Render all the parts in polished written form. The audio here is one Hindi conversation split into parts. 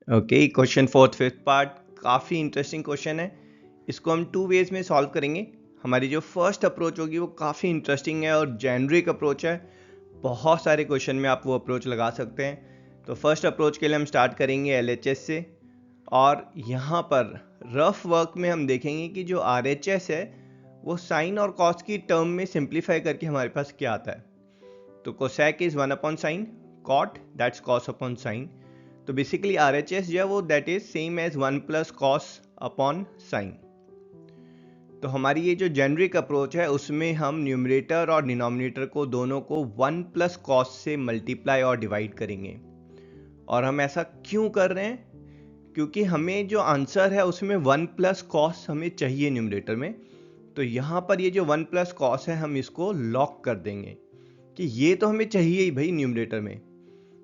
Okay, question fourth fifth part काफ़ी इंटरेस्टिंग क्वेश्चन है। इसको हम टू वेज में सॉल्व करेंगे। हमारी जो फर्स्ट अप्रोच होगी वो काफ़ी इंटरेस्टिंग है और जेनरिक अप्रोच है। बहुत सारे क्वेश्चन में आप वो अप्रोच लगा सकते हैं। तो फर्स्ट अप्रोच के लिए हम स्टार्ट करेंगे एलएचएस से, और यहाँ पर रफ वर्क में हम देखेंगे कि जो आरएचएस है वो साइन और कॉस की टर्म में सिंप्लीफाई करके हमारे पास क्या आता है। तो cosec is 1/sin, cot that's cos upon sine. तो बेसिकली RHS जो है वो that is same as 1 plus cos upon sine. तो हमारी ये जो जेनरिक अप्रोच है उसमें हम न्यूमरेटर और डिनोमिनेटर को दोनों को 1 प्लस कॉस से मल्टीप्लाई और डिवाइड करेंगे। और हम ऐसा क्यों कर रहे हैं? क्योंकि हमें जो आंसर है उसमें 1 प्लस कॉस हमें चाहिए न्यूमरेटर में। तो यहाँ पर ये जो 1 प्लस कॉस है हम इसको लॉक कर देंगे कि ये तो हमें चाहिए ही भाई न्यूमरेटर में।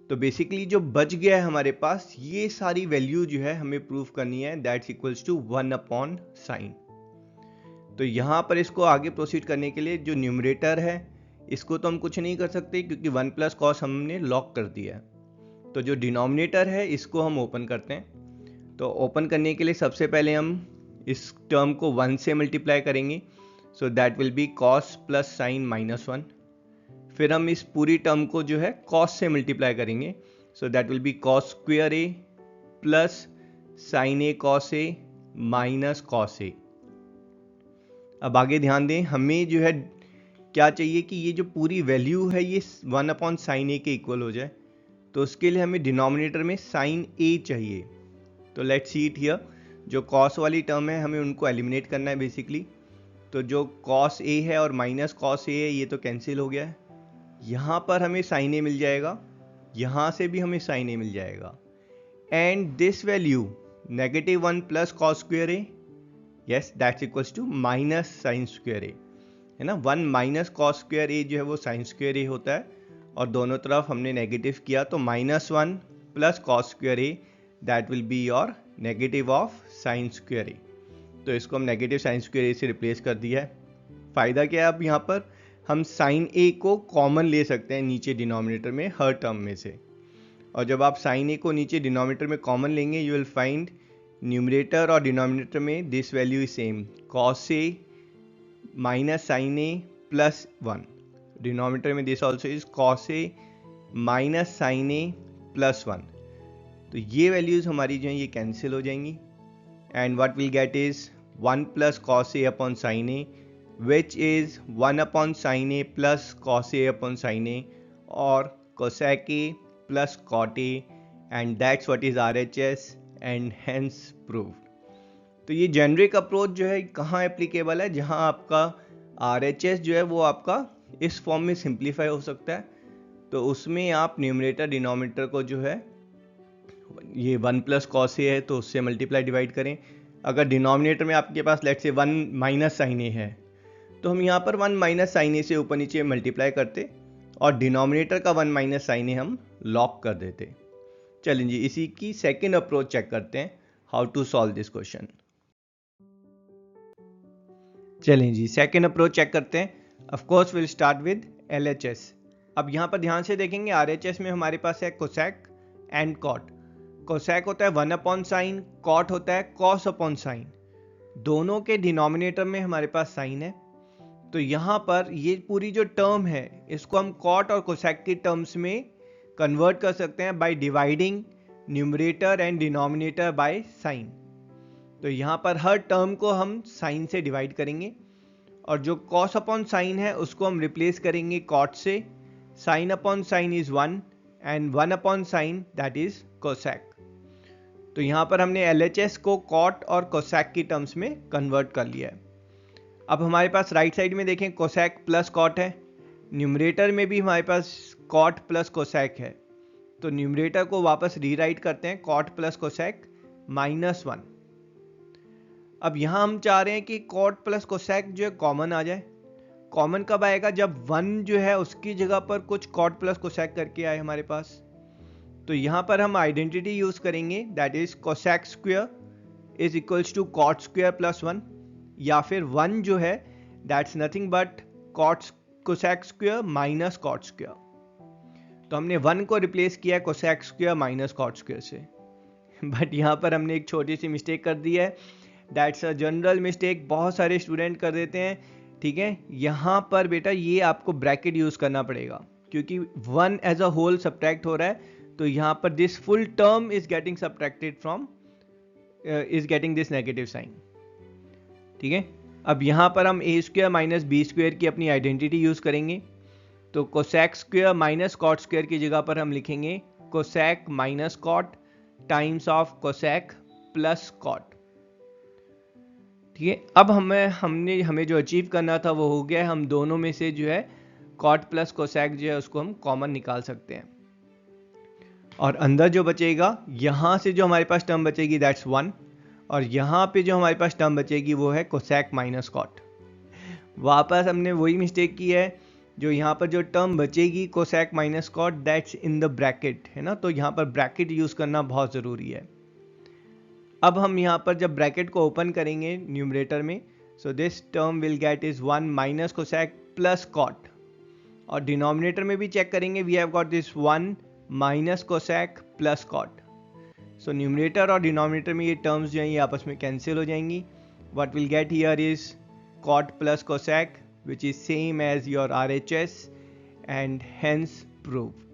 तो बेसिकली जो बच गया है हमारे पास ये सारी वैल्यू जो है हमें प्रूफ करनी है, दैट्स इक्वल्स टू 1/sin। तो यहाँ पर इसको आगे प्रोसीड करने के लिए जो न्यूमरेटर है इसको तो हम कुछ नहीं कर सकते क्योंकि 1 प्लस कॉस हमने लॉक कर दिया है। तो जो डिनोमिनेटर है इसको हम ओपन करते हैं। तो ओपन करने के लिए सबसे पहले हम इस टर्म को 1 से मल्टीप्लाई करेंगे। So that will be cos plus sign -1। फिर हम इस पूरी टर्म को जो है कॉस से मल्टीप्लाई करेंगे। So that will be cos square A plus sine A cos A minus cos A. अब आगे ध्यान दें, हमें जो है क्या चाहिए कि ये जो पूरी वैल्यू है ये 1/sin a के इक्वल हो जाए। तो उसके लिए हमें डिनोमिनेटर में साइन a चाहिए। तो लेट्स सी इट हियर। जो कॉस वाली टर्म है हमें उनको एलिमिनेट करना है बेसिकली। तो जो कॉस a है और माइनस कॉस a है ये तो कैंसिल हो गया है। यहाँ पर हमें साइन ए मिल जाएगा, यहाँ से भी हमें साइन ए मिल जाएगा। And this value -1 plus cos square A, yes that's equals to minus sine square A, है ना। 1 माइनस कॉस स्क्वायर ए जो है वो साइन स्क्वायर ए होता है, और दोनों तरफ हमने नेगेटिव किया तो -1 plus cos square A that will be your negative of sine square A. तो इसको हम नेगेटिव साइन स्क्वायर ए से रिप्लेस कर दिया है। फ़ायदा क्या है, अब यहाँ पर हम साइन ए को कॉमन ले सकते हैं नीचे डिनोमिनेटर में हर टर्म में से। और जब आप साइन ए को नीचे डिनोमिनेटर में कॉमन लेंगे यू विल फाइंड न्यूमरेटर और डिनोमिनेटर में this value is same, cos A minus sine A plus 1। Denominator में this also is cos A minus sine A plus 1। तो ये वैल्यूज हमारी जो है ये कैंसिल हो जाएंगी। And what will get is 1 plus cos A upon sine A, which is 1/sin a plus cos a upon sin a, or cosec a plus cot a, and that's what is RHS and hence proved। तो ये जेनरिक अप्रोच जो है कहाँ एप्लीकेबल है, जहाँ आपका RHS जो है वो आपका इस फॉर्म में सिंप्लीफाई हो सकता है। तो उसमें आप न्यूमरेटर डिनोमिनेटर को जो है ये 1 प्लस कॉस ए है तो उससे मल्टीप्लाई डिवाइड करें। अगर डिनोमिनेटर में आपके पास लेट्स से 1 माइनस साइन ए है तो हम यहाँ पर 1 माइनस साइन ए से ऊपर नीचे मल्टीप्लाई करते और डिनोमिनेटर का 1 माइनस साइन ए हम लॉक कर देते। चलें जी, इसी की सेकेंड अप्रोच चेक करते हैं, how to solve this question. चलें जी, सेकेंड अप्रोच चेक करते हैं। Of course will start with LHS। अब यहाँ पर ध्यान से देखेंगे RHS में हमारे पास है कोसेक एंड कॉट। कोसेक होता है 1/sin, कॉट होता है कॉस अपॉन साइन। दोनों के डिनोमिनेटर में हमारे पास साइन है। तो यहाँ पर ये पूरी जो टर्म है इसको हम कॉट और कोसेक की टर्म्स में कन्वर्ट कर सकते हैं by dividing numerator and denominator by sine. तो यहाँ पर हर टर्म को हम साइन से डिवाइड करेंगे और जो कॉस अपॉन साइन है उसको हम रिप्लेस करेंगे कॉट से। Sine upon sine is 1 and 1/sin that is cosec. तो यहाँ पर हमने LHS को कॉट और कोसेक की टर्म्स में कन्वर्ट कर लिया है। अब हमारे पास राइट साइड में देखें कोसेक प्लस कॉट है, न्यूमरेटर में भी हमारे पास कॉट प्लस कोसेक है। तो न्यूमरेटर को वापस रीराइट करते हैं कॉट प्लस कोसेक -1। अब यहाँ हम चाह रहे हैं कि कॉट प्लस कोसेक जो है कॉमन आ जाए। कॉमन कब आएगा, जब 1 जो है उसकी जगह पर कुछ कॉट प्लस कोसेक करके आए हमारे पास। तो यहाँ पर हम आइडेंटिटी यूज करेंगे that is cosec square is equals to cot square plus 1, या फिर 1 जो है that's nothing but cot cosec square minus cot square. तो हमने 1 को रिप्लेस किया cosec square minus cot square से। बट यहाँ पर हमने एक छोटी सी मिस्टेक कर दी है। दैट्स अ जनरल मिस्टेक, बहुत सारे स्टूडेंट कर देते हैं। ठीक है, यहाँ पर बेटा ये आपको ब्रैकेट यूज करना पड़ेगा, क्योंकि 1 एज अ होल सब्ट्रैक्ट हो रहा है, तो यहाँ पर this full term is getting subtracted from is getting this negative sign. ठीक है, अब यहाँ पर हम A square minus B square की अपनी आइडेंटिटी यूज करेंगे। तो cosec square minus cot square की जगह पर हम लिखेंगे cosec minus cot times of cosec plus cot. ठीक है, अब हमें जो अचीव करना था वो हो गया। हम दोनों में से जो है कॉट प्लस कोसेक जो है उसको हम कॉमन निकाल सकते हैं, और अंदर जो बचेगा, यहां से जो हमारे पास टर्म बचेगी दैट्स 1, और यहां पे जो हमारे पास टर्म बचेगी वो है कोसेक माइनस कॉट। वापस हमने वही मिस्टेक की है, जो यहाँ पर जो टर्म बचेगी cosec minus cot that's in the bracket, है ना, तो यहाँ पर ब्रैकेट यूज करना बहुत जरूरी है। अब हम यहाँ पर जब ब्रैकेट को ओपन करेंगे न्यूमरेटर में, so this term will get is 1 minus cosec plus cot, और डिनोमिनेटर में भी चेक करेंगे, we have got this 1 minus cosec plus cot. So numerator और डिनोमिनेटर में ये टर्म्स जो हैं ये आपस में कैंसिल हो जाएंगी। What will get here is cot plus cosec, which is same as your RHS and hence proved.